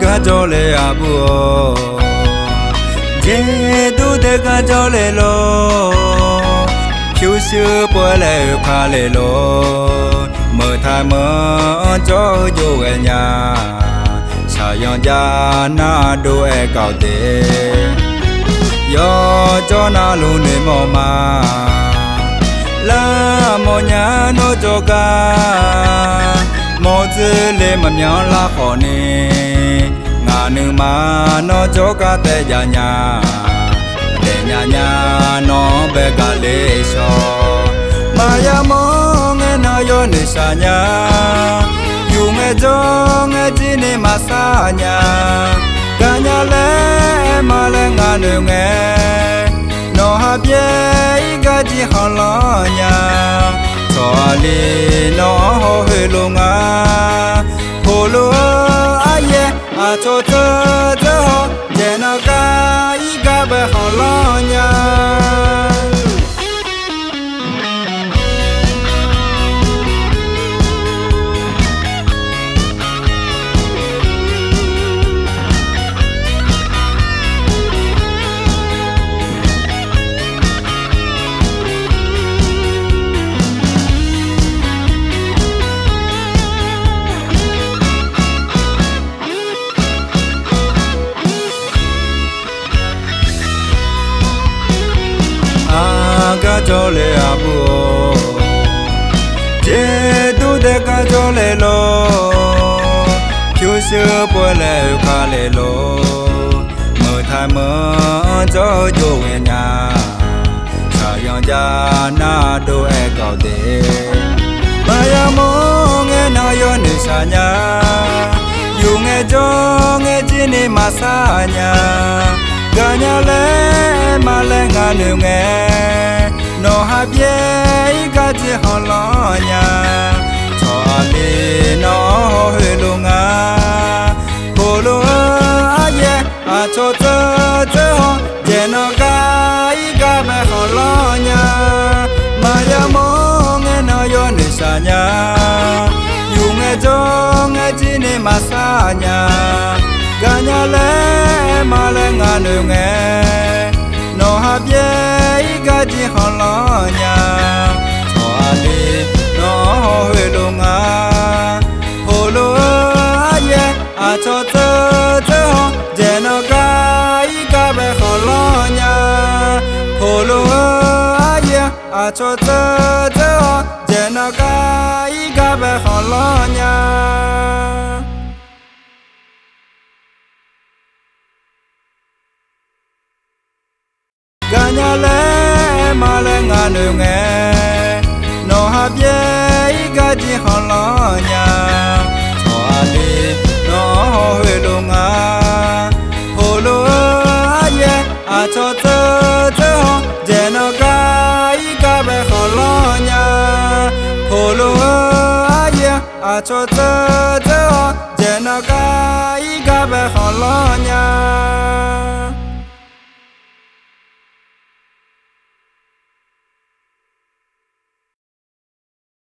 cả cho lệ à bùa dễ tu để cả cho lệ lo chiếu xưa bữa lệ pha lệ lo mở thay mở cho vô về nhà sao yon cha na đu e cao tê yo cho na luôn để mò mà la mò nhà nó cho ca mò dư lệ mà nhỏ la khó nè ngà nữ mà nó cho ca tê nhà nhà để nhà nhà nó bé cả lệ so mà ya mò nghe nó yo nữ sa nhà dù nghe cho nghe chỉ nè mà xa nhà cả nhà lẽ mà lẽ ngà nữ nghe nó hấp dẫn cả chỉ họ lo nhà cho li nó hồ hơi luôn à hồ luôn ai à cho họ để nó cả ý cả bé họ lo nhà cả cho lệ à bùa dễ tu để cả cho lệ lo chiếu xưa bữa lệ pha lệ lo mở thay mở cho vô về nhà sao yon cha na đu e cao tê mà ya mò nghe nó yo nữ sa nhà dù nghe cho nghe chỉ nè mà xa nhà cả nhà lẽ mà lẽ ngà nữ nghe nó hấp dẫn cả chỉ họ lo nhà cho đi nó hơi luôn à hồ luôn à à cho họ để nó cả mẹ họ lo nhà mà ya mò nghe nó yo nữ sa nhà dù nghe cho nghe chỉ nè mà xa nhà cả nhà lẽ mà lẽ ngà nữ nghe nó hấp dẫn cả chỉ họ lo nhà cho đi nó hơi luôn à hồ luôn à cho họ để nó cả bé họ lo nhà hồ luôn à cho họ để nó cả bé họ lo nhà. กาญาเลอาบัวเจดูเดกาโจเลโลคิวเสือปวยเลคาเลโลโพโลอาเยอาโชเจเจโจเจโนกาอีกาเบฮอลอญาโพโลอาเยอาโชเจเจโจเจโนกาอีกาเบฮอลอญา กาญาเลมาเลงานเงโนฮับเยอีกาจิฮอลอญาโชอาลีโนเฮโลงาโพโลอาเยอาโชเจเจเจโนกาอีกาเบฮอลอญาโพโลอาเยอาโชเจเจเจโนกาอีกาเบฮอลอญา